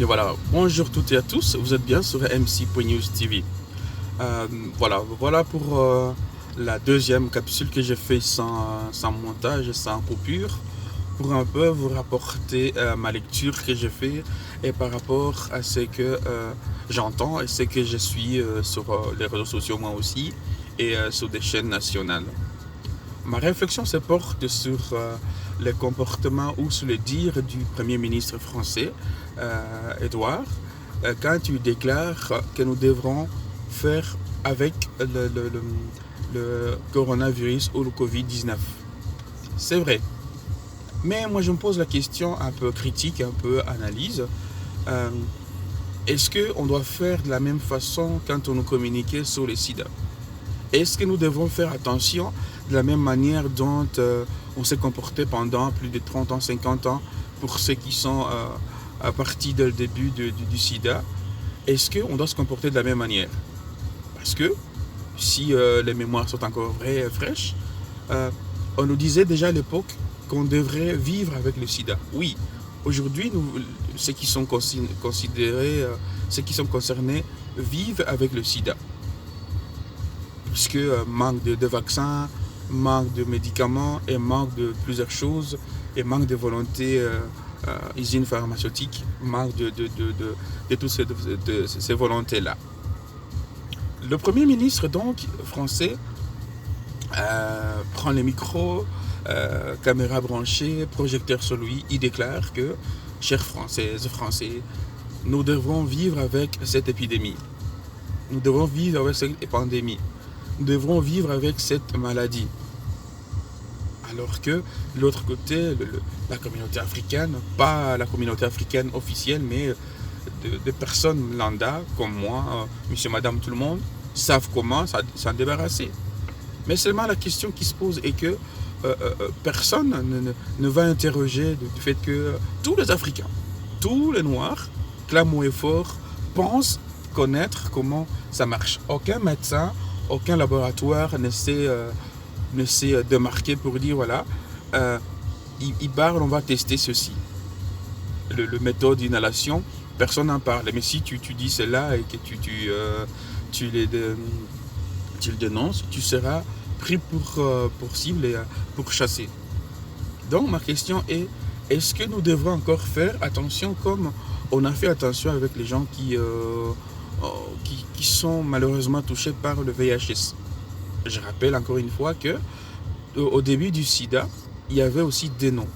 Et voilà, bonjour toutes et à tous, vous êtes bien sur MC.News TV. Voilà pour la deuxième capsule que j'ai fait sans montage et sans coupure, pour un peu vous rapporter ma lecture que j'ai fait et par rapport à ce que j'entends et ce que je suis sur les réseaux sociaux moi aussi et sur des chaînes nationales. Ma réflexion se porte sur le comportement ou sur le dire du Premier ministre français, Edouard, quand il déclare que nous devrons faire avec le coronavirus ou le Covid-19. C'est vrai. Mais moi, je me pose la question un peu critique, un peu analyse. Euh, Est-ce qu'on doit faire de la même façon quand on nous communiquait sur le sida? Est-ce que nous devons faire attention de la même manière dont on s'est comporté pendant plus de 30 ans, 50 ans pour ceux qui sont à partir dès le début du sida? Est-ce qu'on doit se comporter de la même manière? Parce que si les mémoires sont encore vraies et fraîches, euh, on nous disait déjà à l'époque qu'on devrait vivre avec le sida. Oui, aujourd'hui, ceux qui sont considérés, ceux qui sont concernés vivent avec le sida puisque manque de vaccins, manque de médicaments et manque de plusieurs choses et manque de volonté usines pharmaceutiques, manque de toutes ces volontés-là. Le Premier ministre donc français prend le micro, caméra branchée, projecteur sur lui, il déclare que, chères Françaises, Français, nous devons vivre avec cette épidémie. Nous devons vivre avec cette pandémie. Nous devrons vivre avec cette maladie. Alors que de l'autre côté, la communauté africaine, pas la communauté africaine officielle, mais de personnes lambda comme moi, monsieur, madame, tout le monde, savent comment s'en débarrasser. Mais seulement la question qui se pose est que personne ne va interroger du fait que tous les Africains, tous les Noirs, clament haut et fort, pensent connaître comment ça marche. Aucun médecin, aucun laboratoire ne s'est démarqué pour dire voilà, il parle, on va tester ceci. Le méthode d'inhalation, personne n'en parle. Mais si tu dis cela et que tu le dénonces, tu seras pris pour cible et pour chasser. Donc ma question est, est-ce que nous devrons encore faire attention comme on a fait attention avec les gens qui sont malheureusement touchés par le VIH? Je rappelle encore une fois que au début du sida, il y avait aussi des noms.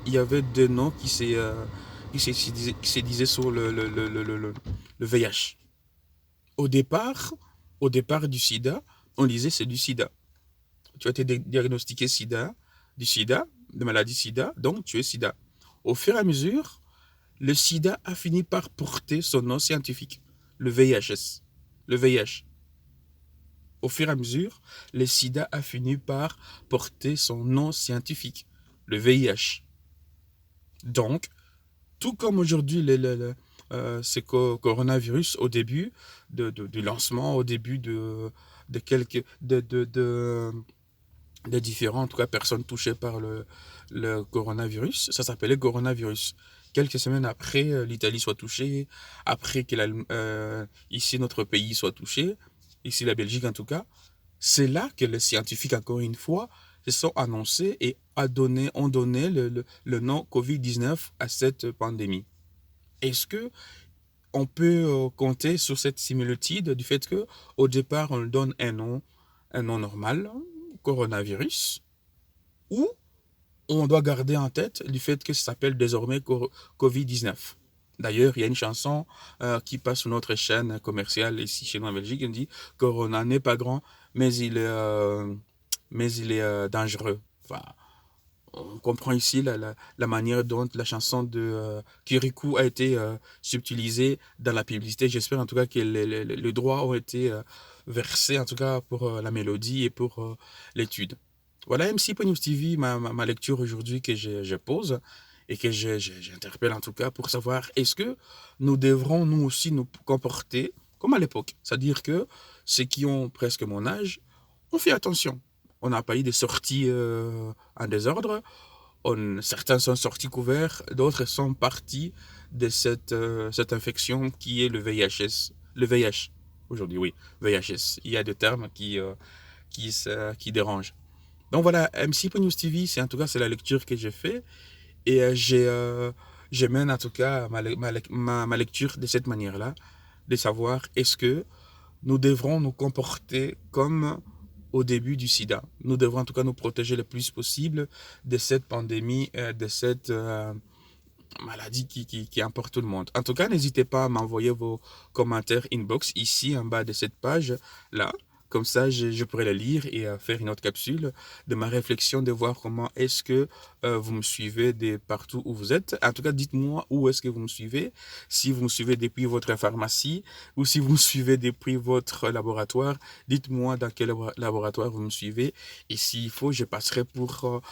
Il y avait des noms qui se disaient sur le VIH. Au départ, au départ du sida, on disait c'est du sida. Tu as été diagnostiqué du sida, de maladie sida, donc tu es sida. Au fur et à mesure, le sida a fini par porter son nom scientifique, le VIH. Le VIH. Au fur et à mesure, le sida a fini par porter son nom scientifique, le VIH. Donc, tout comme aujourd'hui, ce coronavirus, au début du lancement, au début de quelques de différentes en tout cas, personnes touchées par le coronavirus, ça s'appelait coronavirus. Quelques semaines après, l'Italie soit touchée, après que ici notre pays soit touché, ici la Belgique en tout cas, c'est là que les scientifiques, encore une fois, se sont annoncés et ont donné le nom Covid-19 à cette pandémie. Est-ce que on peut compter sur cette similitude du fait que au départ on donne un nom normal, coronavirus, ou on doit garder en tête du fait que ça s'appelle désormais Covid-19. D'ailleurs, il y a une chanson qui passe sur notre chaîne commerciale ici chez nous en Belgique, qui dit Corona n'est pas grand, mais il est dangereux. Enfin, on comprend ici la manière dont la chanson de Kirikou a été subtilisée dans la publicité. J'espère en tout cas que les droits ont été versés, en tout cas pour la mélodie et pour l'étude. Voilà MC.News TV, ma lecture aujourd'hui que je pose et que j'interpelle en tout cas pour savoir est-ce que nous devrons nous aussi nous comporter comme à l'époque. C'est-à-dire que ceux qui ont presque mon âge, on fait attention. On n'a pas eu de sorties en désordre. Certains sont sortis couverts, d'autres sont partis de cette infection qui est le VIH. Le VIH, aujourd'hui, oui, VIH. Il y a des termes qui dérangent. Donc voilà, MC.News TV, c'est en tout cas c'est la lecture que j'ai fait et je mène en tout cas ma lecture de cette manière-là, de savoir est-ce que nous devrons nous comporter comme au début du sida. Nous devrons en tout cas nous protéger le plus possible de cette pandémie, de cette maladie qui emporte tout le monde. En tout cas, n'hésitez pas à m'envoyer vos commentaires inbox ici en bas de cette page-là. Comme ça, je pourrais les lire et faire une autre capsule de ma réflexion, de voir comment est-ce que vous me suivez de partout où vous êtes. En tout cas, dites-moi où est-ce que vous me suivez. Si vous me suivez depuis votre pharmacie ou si vous me suivez depuis votre laboratoire, dites-moi dans quel laboratoire vous me suivez. Et s'il faut, je passerai pour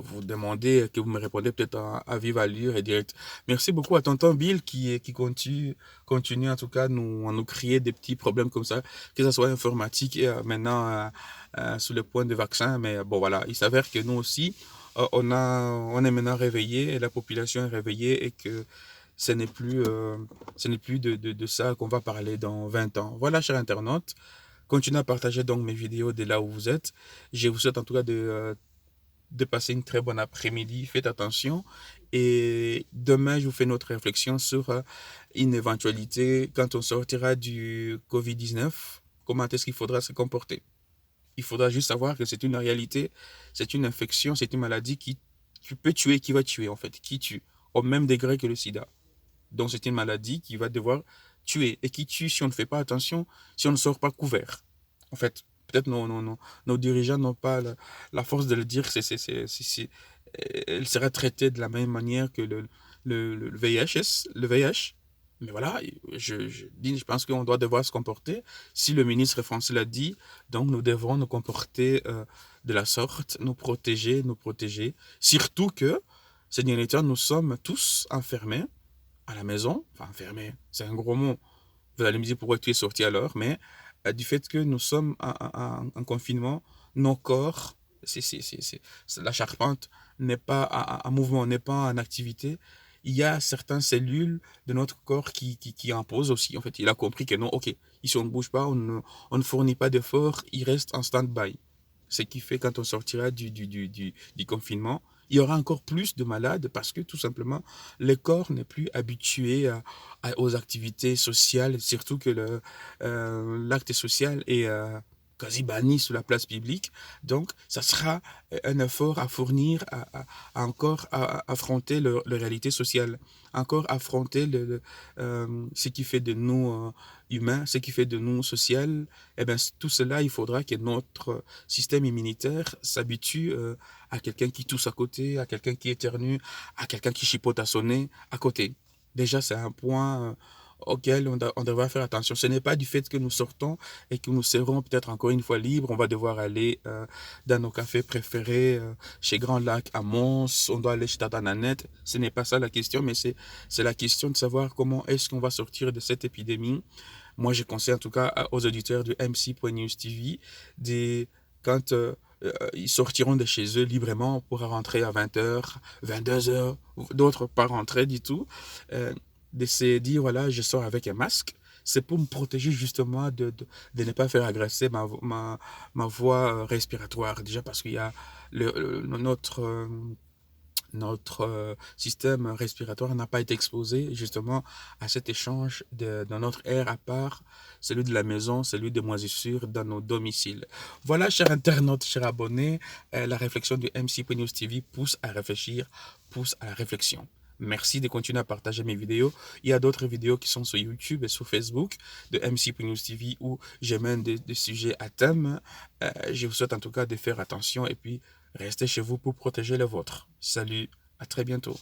vous demander, que vous me répondez peut-être à vive allure et direct. Merci beaucoup à tonton Bill qui continue en tout cas à nous créer des petits problèmes comme ça, que ce soit informatique et maintenant sous le point de vaccin. Mais bon voilà, il s'avère que nous aussi, on est maintenant réveillés, la population est réveillée et que ce n'est plus de ça qu'on va parler dans 20 ans. Voilà, chers internautes, continuez à partager donc mes vidéos de là où vous êtes. Je vous souhaite en tout cas de passer une très bonne après-midi. Faites attention. Et demain, je vous fais notre réflexion sur une éventualité quand on sortira du Covid-19. Comment est-ce qu'il faudra se comporter? Il faudra juste savoir que c'est une réalité, c'est une infection, c'est une maladie qui peut tuer, qui va tuer en fait, qui tue au même degré que le sida. Donc c'est une maladie qui va devoir tuer et qui tue si on ne fait pas attention, si on ne sort pas couvert. En fait, peut-être nos dirigeants n'ont pas la force de le dire, elle sera traitée de la même manière que le VIH, le VIH. Mais voilà, je pense qu'on doit devoir se comporter. Si le ministre français l'a dit, donc nous devrons nous comporter de la sorte, nous protéger, nous protéger. Surtout que ces derniers temps, nous sommes tous enfermés à la maison, enfin enfermés, c'est un gros mot. Vous allez me dire pourquoi tu es sorti alors, mais du fait que nous sommes en confinement, nos corps, la charpente n'est pas en mouvement, n'est pas en activité. Il y a certaines cellules de notre corps qui imposent aussi. En fait, il a compris que non, ok, ici on ne bouge pas, on ne fournit pas d'efforts, il reste en stand-by. Ce qui fait quand on sortira du confinement, il y aura encore plus de malades parce que tout simplement, le corps n'est plus habitué aux activités sociales, surtout que l'acte social est quasi banni sur la place publique. Donc, ça sera un effort à fournir, encore à affronter la réalité sociale, encore affronter ce qui fait de nous humains, ce qui fait de nous social. Eh bien, tout cela, il faudra que notre système immunitaire s'habitue à quelqu'un qui tousse à côté, à quelqu'un qui éternue, à quelqu'un qui chipote à son nez à côté. Déjà, c'est un point auquel on devra faire attention. Ce n'est pas du fait que nous sortons et que nous serons peut-être encore une fois libres. On va devoir aller dans nos cafés préférés, chez Grand Lac, à Mons, on doit aller chez Tata Nanette. Ce n'est pas ça la question, mais c'est la question de savoir comment est-ce qu'on va sortir de cette épidémie. Moi, je conseille en tout cas aux auditeurs de MC.News TV, quand ils sortiront de chez eux librement pour rentrer à 20h, 22h, d'autres pas rentrer du tout, de se dire, voilà, je sors avec un masque. C'est pour me protéger justement de ne pas faire agresser ma voie respiratoire. Déjà parce qu'il y a notre système respiratoire n'a pas été exposé justement à cet échange de notre air à part, celui de la maison, celui des moisissures dans nos domiciles. Voilà, chers internautes, chers abonnés, la réflexion du MC.News TV pousse à réfléchir, pousse à la réflexion. Merci de continuer à partager mes vidéos. Il y a d'autres vidéos qui sont sur YouTube et sur Facebook de MC.News TV où j'amène des sujets à thème. Je vous souhaite en tout cas de faire attention et puis restez chez vous pour protéger les vôtres. Salut, à très bientôt.